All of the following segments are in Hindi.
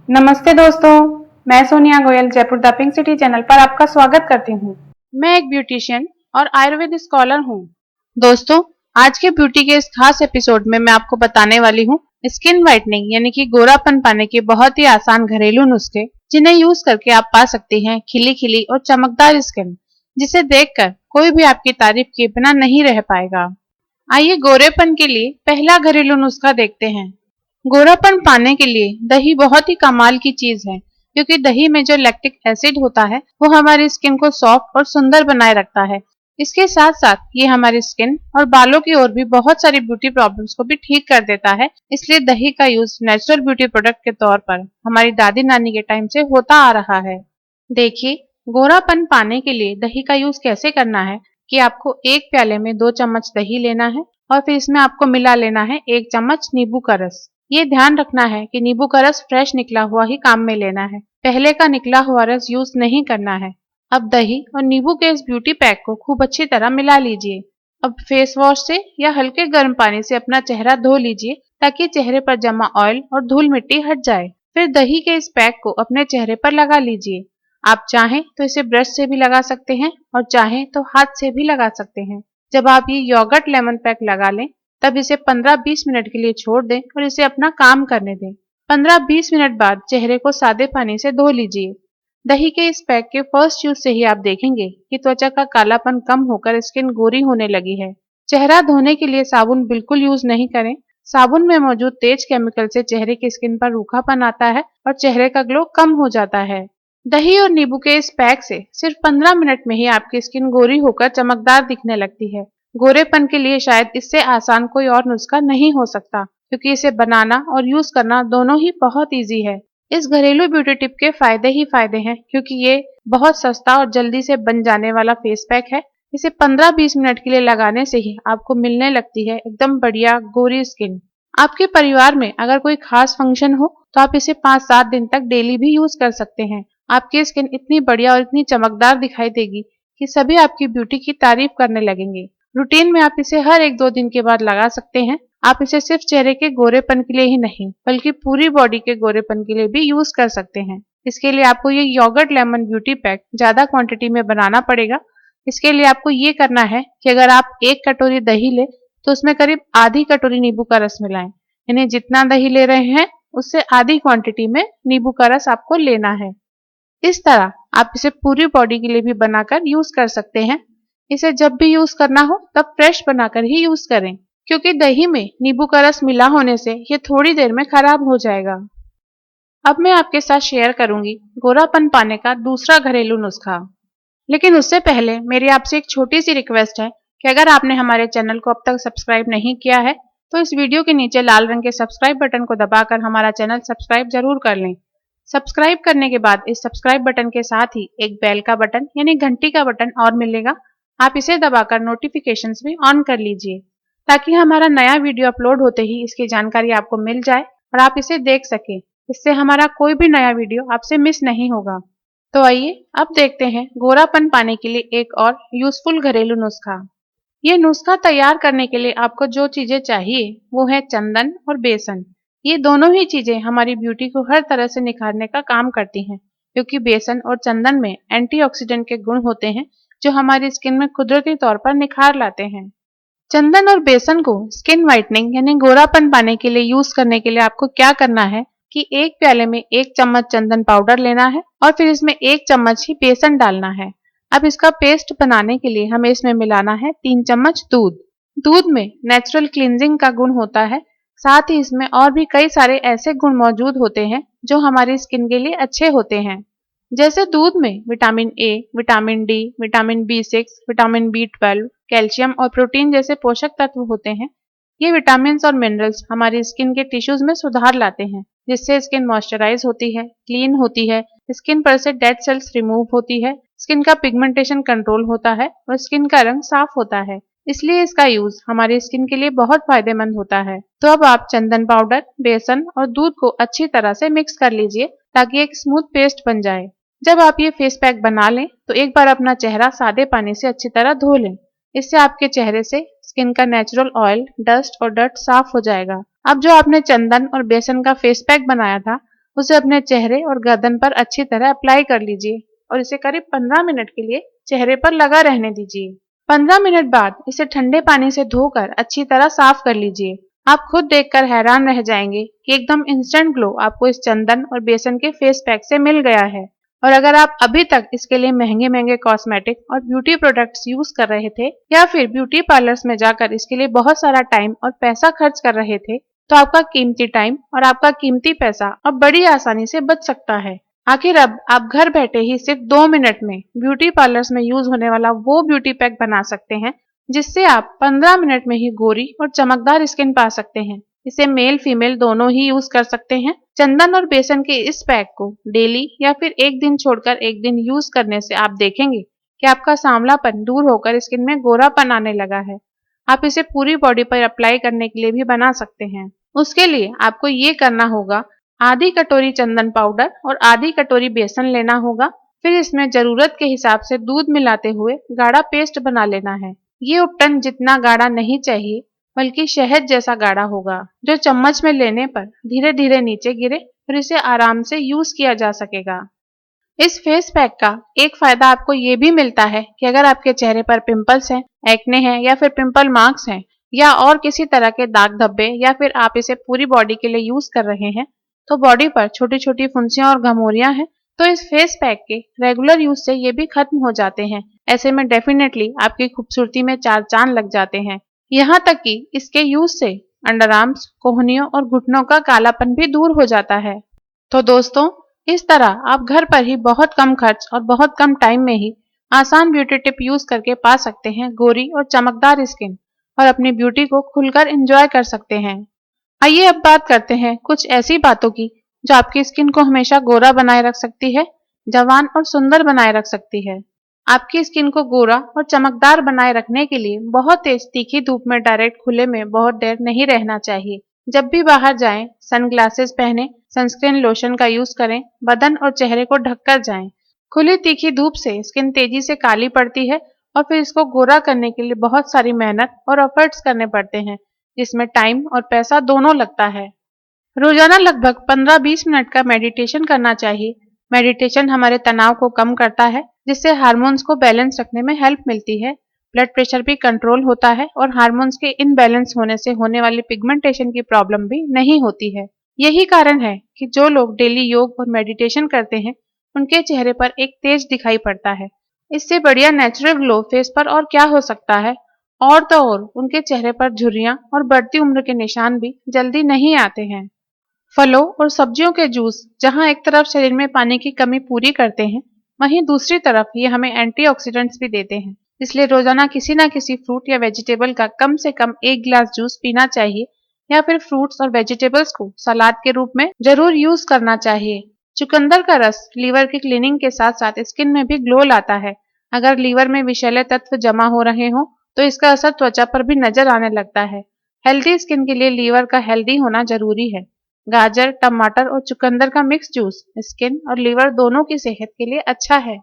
नमस्ते दोस्तों, मैं Sonia Goyal Jaipur the pink city channel पर आपका स्वागत करती हूँ। मैं एक ब्यूटिशियन और आयुर्वेद स्कॉलर हूँ। दोस्तों, आज के ब्यूटी के इस खास एपिसोड में मैं आपको बताने वाली हूँ स्किन वाइटनिंग यानी कि गोरापन पाने के बहुत ही आसान घरेलू नुस्खे, जिन्हें यूज करके आप पा सकते हैं खिली खिली और चमकदार स्किन, जिसे देखकर कोई भी आपकी तारीफ किए बिना नहीं रह पाएगा। आइए गोरेपन के लिए पहला घरेलू नुस्खा देखते हैं। गोरापन पाने के लिए दही बहुत ही कमाल की चीज है, क्योंकि दही में जो लैक्टिक एसिड होता है वो हमारी स्किन को सॉफ्ट और सुंदर बनाए रखता है। इसके साथ साथ ये हमारी स्किन और बालों की ओर भी बहुत सारी ब्यूटी प्रॉब्लम्स को भी ठीक कर देता है। इसलिए दही का यूज नेचुरल ब्यूटी प्रोडक्ट के तौर पर हमारी दादी नानी के टाइम से होता आ रहा है। देखिए, गोरापन पाने के लिए दही का यूज कैसे करना है कि आपको एक प्याले में 2 चम्मच दही लेना है और फिर इसमें आपको मिला लेना है 1 चम्मच नींबू का रस। ये ध्यान रखना है कि नींबू का रस फ्रेश निकला हुआ ही काम में लेना है, पहले का निकला हुआ रस यूज नहीं करना है। अब दही और नींबू के इस ब्यूटी पैक को खूब अच्छी तरह मिला लीजिए। अब फेस वॉश से या हल्के गर्म पानी से अपना चेहरा धो लीजिए, ताकि चेहरे पर जमा ऑयल और धूल मिट्टी हट जाए। फिर दही के इस पैक को अपने चेहरे पर लगा लीजिए। आप चाहें तो इसे ब्रश से भी लगा सकते हैं और चाहें तो हाथ से भी लगा सकते हैं। जब आप ये योगर्ट लेमन पैक लगा लें, तब इसे 15-20 मिनट के लिए छोड़ दें और इसे अपना काम करने दें। 15-20 मिनट बाद चेहरे को सादे पानी से धो लीजिए। दही के इस पैक के फर्स्ट यूज से ही आप देखेंगे कि त्वचा का कालापन कम होकर स्किन गोरी होने लगी है। चेहरा धोने के लिए साबुन बिल्कुल यूज नहीं करें। साबुन में मौजूद तेज केमिकल से चेहरे की स्किन पर रूखापन आता है और चेहरे का ग्लो कम हो जाता है। दही और नींबू के इस पैक से सिर्फ 15 मिनट में ही आपकी स्किन गोरी होकर चमकदार दिखने लगती है। गोरेपन के लिए शायद इससे आसान कोई और नुस्खा नहीं हो सकता, क्योंकि इसे बनाना और यूज करना दोनों ही बहुत इजी है। इस घरेलू ब्यूटी टिप के फायदे ही फायदे हैं, क्योंकि ये बहुत सस्ता और जल्दी से बन जाने वाला फेस पैक है। इसे 15-20 मिनट के लिए लगाने से ही आपको मिलने लगती है एकदम बढ़िया गोरी स्किन। आपके परिवार में अगर कोई खास फंक्शन हो तो आप इसे 5-7 दिन तक डेली भी यूज कर सकते हैं। आपकी स्किन इतनी बढ़िया और इतनी चमकदार दिखाई देगी कि सभी आपकी ब्यूटी की तारीफ करने लगेंगे। रूटीन में आप इसे हर 1-2 दिन के बाद लगा सकते हैं। आप इसे सिर्फ चेहरे के गोरेपन के लिए ही नहीं, बल्कि पूरी बॉडी के गोरेपन के लिए भी यूज कर सकते हैं। इसके लिए आपको ये योगर्ट लेमन ब्यूटी पैक ज्यादा क्वांटिटी में बनाना पड़ेगा। इसके लिए आपको ये करना है कि अगर आप 1 कटोरी दही ले तो उसमें करीब आधी कटोरी नींबू का रस मिलाएं। यानी जितना दही ले रहे हैं उससे आधी क्वांटिटी में नींबू का रस आपको लेना है। इस तरह आप इसे पूरी बॉडी के लिए भी बनाकर यूज कर सकते हैं। इसे जब भी यूज करना हो तब फ्रेश बनाकर ही यूज करें, क्योंकि दही में नींबू का रस मिला होने से ये थोड़ी देर में खराब हो जाएगा। अब मैं आपके साथ शेयर करूंगी गोरापन पाने का दूसरा घरेलू नुस्खा। लेकिन उससे पहले मेरी आपसे एक छोटी सी रिक्वेस्ट है कि अगर आपने हमारे चैनल को अब तक सब्सक्राइब नहीं किया है तो इस वीडियो के नीचे लाल रंग के सब्सक्राइब बटन को दबाकर हमारा चैनल सब्सक्राइब जरूर कर लें। सब्सक्राइब करने के बाद इस सब्सक्राइब बटन के साथ ही एक बेल का बटन यानी घंटी का बटन और मिलेगा। आप इसे दबाकर नोटिफिकेशंस भी ऑन कर लीजिए, ताकि हमारा नया वीडियो अपलोड होते ही इसकी जानकारी आपको मिल जाए और आप इसे देख सकें। इससे हमारा कोई भी नया वीडियो आपसे मिस नहीं होगा। तो आइए अब देखते हैं गोरापन पाने के लिए एक और यूजफुल घरेलू नुस्खा। ये नुस्खा तैयार करने के लिए आपको जो चीजें चाहिए वो है चंदन और बेसन। ये दोनों ही चीजें हमारी ब्यूटी को हर तरह से निखारने का काम करती हैं, क्योंकि बेसन और चंदन में एंटीऑक्सीडेंट के गुण होते हैं जो हमारी स्किन में कुदरती तौर पर निखार लाते हैं। चंदन और बेसन को स्किन व्हाइटनिंग यानी गोरापन पाने के लिए यूज करने के लिए आपको क्या करना है कि एक प्याले में 1 चम्मच चंदन पाउडर लेना है और फिर इसमें 1 चम्मच ही बेसन डालना है। अब इसका पेस्ट बनाने के लिए हमें इसमें मिलाना है 3 चम्मच दूध। दूध में नेचुरल क्लींजिंग का गुण होता है, साथ ही इसमें और भी कई सारे ऐसे गुण मौजूद होते हैं जो हमारी स्किन के लिए अच्छे होते हैं। जैसे दूध में vitamin A, vitamin D, vitamin B6, vitamin B12, calcium और प्रोटीन जैसे पोषक तत्व होते हैं। ये विटामिन और मिनरल्स हमारी स्किन के टिश्यूज में सुधार लाते हैं, जिससे स्किन मॉइस्चराइज होती है, क्लीन होती है, स्किन पर से डेड सेल्स रिमूव होती है, स्किन का पिगमेंटेशन कंट्रोल होता है और स्किन का रंग साफ होता है। इसलिए इसका यूज हमारी स्किन के लिए बहुत फायदेमंद होता है। तो अब आप चंदन पाउडर, बेसन और दूध को अच्छी तरह से मिक्स कर लीजिए, ताकि एक स्मूथ पेस्ट बन जाए। जब आप ये फेस पैक बना लें तो एक बार अपना चेहरा सादे पानी से अच्छी तरह धो लें। इससे आपके चेहरे से स्किन का नेचुरल ऑयल, डस्ट और डर्ट साफ हो जाएगा। अब जो आपने चंदन और बेसन का फेस पैक बनाया था उसे अपने चेहरे और गर्दन पर अच्छी तरह अप्लाई कर लीजिए और इसे करीब 15 मिनट के लिए चेहरे पर लगा रहने दीजिए। 15 मिनट बाद इसे ठंडे पानी से धोकर अच्छी तरह साफ कर लीजिए। आप खुद देखकर हैरान रह जाएंगे कि एकदम इंस्टेंट ग्लो आपको इस चंदन और बेसन के फेस पैक से मिल गया है। और अगर आप अभी तक इसके लिए महंगे महंगे कॉस्मेटिक और ब्यूटी प्रोडक्ट्स यूज कर रहे थे या फिर ब्यूटी पार्लर्स में जाकर इसके लिए बहुत सारा टाइम और पैसा खर्च कर रहे थे, तो आपका कीमती टाइम और आपका कीमती पैसा अब बड़ी आसानी से बच सकता है। आखिर अब आप घर बैठे ही सिर्फ 2 मिनट में ब्यूटी पार्लर्स में यूज होने वाला वो ब्यूटी पैक बना सकते हैं जिससे आप 15 मिनट में ही गोरी और चमकदार स्किन पा सकते हैं। इसे मेल फीमेल दोनों ही यूज कर सकते हैं। चंदन और बेसन के इस पैक को डेली या फिर एक दिन छोड़कर एक दिन यूज करने से आप देखेंगे कि आपका सांवलापन दूर होकर स्किन में गोरापन आने लगा है। आप इसे पूरी बॉडी पर अप्लाई करने के लिए भी बना सकते हैं। उसके लिए आपको ये करना होगा, आधी कटोरी चंदन पाउडर और आधी कटोरी बेसन लेना होगा। फिर इसमें जरूरत के हिसाब से दूध मिलाते हुए गाढ़ा पेस्ट बना लेना है। ये उपटन जितना गाढ़ा नहीं चाहिए बल्कि शहद जैसा गाढ़ा होगा, जो चम्मच में लेने पर धीरे धीरे नीचे गिरे और इसे आराम से यूज किया जा सकेगा। इस फेस पैक का एक फायदा आपको ये भी मिलता है कि अगर आपके चेहरे पर पिंपल्स हैं, एक्ने हैं या फिर पिंपल मार्क्स हैं या और किसी तरह के दाग धब्बे या फिर आप इसे पूरी बॉडी के लिए यूज कर रहे हैं तो बॉडी पर छोटी छोटी फुंसियां और घमौरियां हैं, तो इस फेस पैक के रेगुलर यूज से ये भी खत्म हो जाते हैं। ऐसे में डेफिनेटली आपकी खूबसूरती में चार चांद लग जाते हैं। यहाँ तक कि इसके यूज से अंडर आर्म्स, कोहनियों और घुटनों का कालापन भी दूर हो जाता है। तो दोस्तों, इस तरह आप घर पर ही बहुत कम खर्च और बहुत कम टाइम में ही आसान ब्यूटी टिप यूज करके पा सकते हैं गोरी और चमकदार स्किन और अपनी ब्यूटी को खुलकर एंजॉय कर सकते हैं। आइए अब बात करते हैं कुछ ऐसी बातों की जो आपकी स्किन को हमेशा गोरा बनाए रख सकती है, जवान और सुंदर बनाए रख सकती है। आपकी स्किन को गोरा और चमकदार बनाए रखने के लिए बहुत तेज तीखी धूप में डायरेक्ट खुले में बहुत देर नहीं रहना चाहिए। जब भी बाहर जाएं, सनग्लासेस पहने, सनस्क्रीन लोशन का यूज करें, बदन और चेहरे को ढककर जाएं। खुली तीखी धूप से स्किन तेजी से काली पड़ती है और फिर इसको गोरा करने के लिए बहुत सारी मेहनत और एफर्ट्स करने पड़ते हैं, जिसमें टाइम और पैसा दोनों लगता है। रोजाना लगभग 15-20 मिनट का मेडिटेशन करना चाहिए। मेडिटेशन हमारे तनाव को कम करता है, जिससे हार्मोन्स को बैलेंस रखने में हेल्प मिलती है। ब्लड प्रेशर भी कंट्रोल होता है और हार्मोन्स के इनबैलेंस होने से होने वाली पिगमेंटेशन की प्रॉब्लम भी नहीं होती है। यही कारण है कि जो लोग डेली योग और मेडिटेशन करते हैं उनके चेहरे पर एक तेज दिखाई पड़ता है। इससे बढ़िया नेचुरल ग्लो फेस पर और क्या हो सकता है। और तो और उनके चेहरे पर झुर्रियां और बढ़ती उम्र के निशान भी जल्दी नहीं आते हैं। फलों और सब्जियों के जूस जहां एक तरफ शरीर में पानी की कमी पूरी करते हैं, वहीं दूसरी तरफ ये हमें एंटीऑक्सीडेंट्स भी देते हैं। इसलिए रोजाना किसी ना किसी फ्रूट या वेजिटेबल का कम से कम 1 गिलास जूस पीना चाहिए या फिर फ्रूट्स और वेजिटेबल्स को सलाद के रूप में जरूर यूज करना चाहिए। चुकंदर का रस लीवर की क्लीनिंग के साथ साथ स्किन में भी ग्लो लाता है। अगर लीवर में विषैले तत्व जमा हो रहे हो तो इसका असर त्वचा पर भी नजर आने लगता है। हेल्दी स्किन के लिए लीवर का हेल्दी होना जरूरी है। गाजर, टमाटर और चुकंदर का मिक्स जूस स्किन और लीवर दोनों की सेहत के लिए अच्छा है।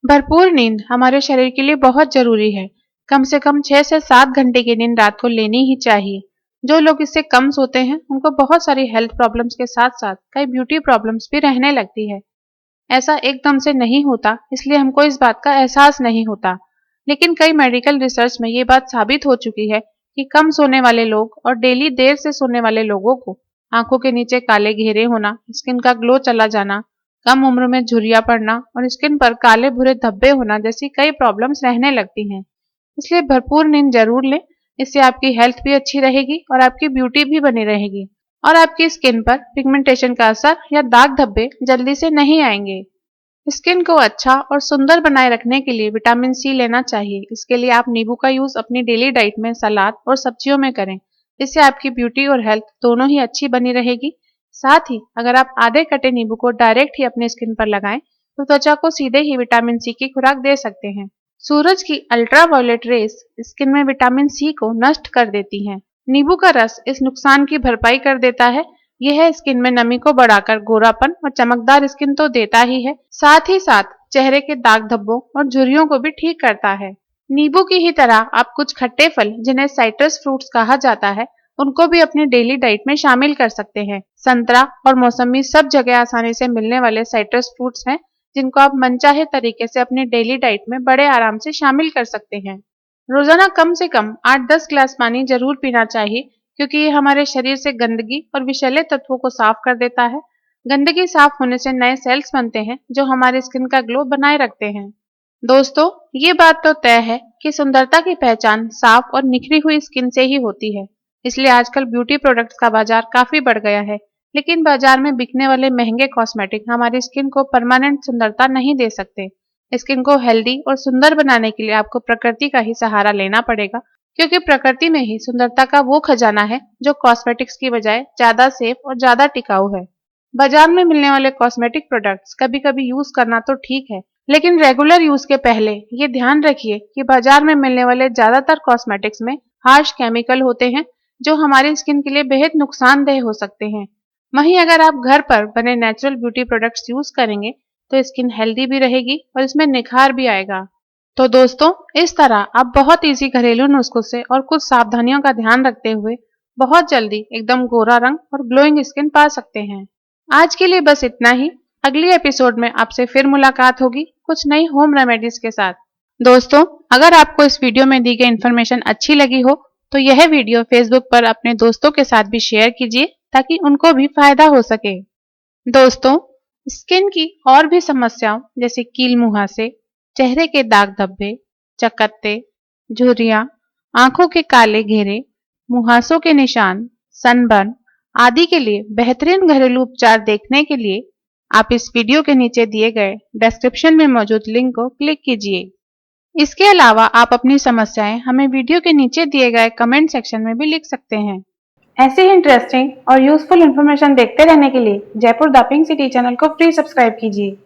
भरपूर नींद हमारे शरीर के लिए बहुत जरूरी है। कम से कम 6 से 7 घंटे की नींद रात को लेनी ही चाहिए। जो लोग इससे कम सोते हैं उनको बहुत सारी हेल्थ प्रॉब्लम्स के साथ साथ कई ब्यूटी प्रॉब्लम्स भी रहने लगती है। ऐसा एकदम से नहीं होता, इसलिए हमको इस बात का एहसास नहीं होता, लेकिन कई मेडिकल रिसर्च में ये बात साबित हो चुकी है कि कम सोने वाले लोग और डेली देर से सोने वाले लोगों को आंखों के नीचे काले घेरे होना, स्किन का ग्लो चला जाना, कम उम्र में झुर्रियां पड़ना और स्किन पर काले भूरे धब्बे होना जैसी कई प्रॉब्लम्स रहने लगती हैं। इसलिए भरपूर नींद जरूर लें। इससे आपकी हेल्थ भी अच्छी रहेगी और आपकी ब्यूटी भी बनी रहेगी और आपकी स्किन पर पिगमेंटेशन का असर या दाग धब्बे जल्दी से नहीं आएंगे। स्किन को अच्छा और सुंदर बनाए रखने के लिए विटामिन सी लेना चाहिए। इसके लिए आप नींबू का यूज अपनी डेली डाइट में सलाद और सब्जियों में करें। इससे आपकी ब्यूटी और हेल्थ दोनों ही अच्छी बनी रहेगी। साथ ही अगर आप आधे कटे नींबू को डायरेक्ट ही अपने स्किन पर लगाएं तो त्वचा को सीधे ही विटामिन सी की खुराक दे सकते हैं। सूरज की अल्ट्रावायलेट रेस स्किन में विटामिन सी को नष्ट कर देती हैं। नींबू का रस इस नुकसान की भरपाई कर देता है। यह स्किन में नमी को बढ़ाकर गोरापन और चमकदार स्किन तो देता ही है, साथ ही साथ चेहरे के दाग धब्बों और झुर्रियों को भी ठीक करता है। नींबू की ही तरह आप कुछ खट्टे फल जिन्हें साइट्रस फ्रूट्स कहा जाता है उनको भी अपनी डेली डाइट में शामिल कर सकते हैं। संतरा और मौसमी सब जगह आसानी से मिलने वाले साइट्रस फ्रूट्स हैं, जिनको आप मनचाहे तरीके से अपनी डेली डाइट में बड़े आराम से शामिल कर सकते हैं। रोजाना कम से कम 8-10 ग्लास पानी जरूर पीना चाहिए, क्योंकि ये हमारे शरीर से गंदगी और विषैले तत्वों को साफ कर देता है। गंदगी साफ होने से नए सेल्स बनते हैं, जो हमारे स्किन का ग्लो बनाए रखते हैं। दोस्तों, ये बात तो तय है कि सुंदरता की पहचान साफ और निखरी हुई स्किन से ही होती है। इसलिए आजकल ब्यूटी प्रोडक्ट्स का बाजार काफी बढ़ गया है, लेकिन बाजार में बिकने वाले महंगे कॉस्मेटिक हमारी स्किन को परमानेंट सुंदरता नहीं दे सकते। स्किन को हेल्दी और सुंदर बनाने के लिए आपको प्रकृति का ही सहारा लेना पड़ेगा, क्योंकि प्रकृति में ही सुंदरता का वो खजाना है जो कॉस्मेटिक्स की बजाय ज्यादा सेफ और ज्यादा टिकाऊ है। बाजार में मिलने वाले कॉस्मेटिक प्रोडक्ट्स कभी कभी यूज करना तो ठीक है, लेकिन रेगुलर यूज के पहले ये ध्यान रखिए कि बाजार में मिलने वाले ज्यादातर कॉस्मेटिक्स में हार्श केमिकल होते हैं, जो हमारी स्किन के लिए बेहद नुकसानदेह हो सकते हैं। वहीं अगर आप घर पर बने नेचुरल ब्यूटी प्रोडक्ट्स यूज करेंगे तो स्किन हेल्दी भी रहेगी और इसमें निखार भी आएगा। तो दोस्तों, इस तरह आप बहुत इजी घरेलू नुस्खों से और कुछ सावधानियों का ध्यान रखते हुए बहुत जल्दी एकदम गोरा रंग और ग्लोइंग स्किन पा सकते हैं। आज के लिए बस इतना ही। अगली एपिसोड में आपसे फिर मुलाकात होगी कुछ नई होम रेमेडीज के साथ। दोस्तों, अगर आपको इस वीडियो में दी गई इन्फॉर्मेशन अच्छी लगी हो तो यह वीडियो फेसबुक पर अपने दोस्तों के साथ भी शेयर कीजिए, ताकि उनको भी फायदा हो सके। दोस्तों, स्किन की और भी समस्याओं जैसे कील मुहासे, चेहरे के दाग धब्बे, चकत्ते, झुर्रियां, आंखों के काले घेरे, मुहासों के निशान, सनबर्न आदि के लिए बेहतरीन घरेलू उपचार देखने के लिए आप इस वीडियो के नीचे दिए गए डिस्क्रिप्शन में मौजूद लिंक को क्लिक कीजिए। इसके अलावा आप अपनी समस्याएं हमें वीडियो के नीचे दिए गए कमेंट सेक्शन में भी लिख सकते हैं। ऐसी ही इंटरेस्टिंग और यूजफुल इन्फॉर्मेशन देखते रहने के लिए Jaipur the pink city channel को प्लीज सब्सक्राइब कीजिए।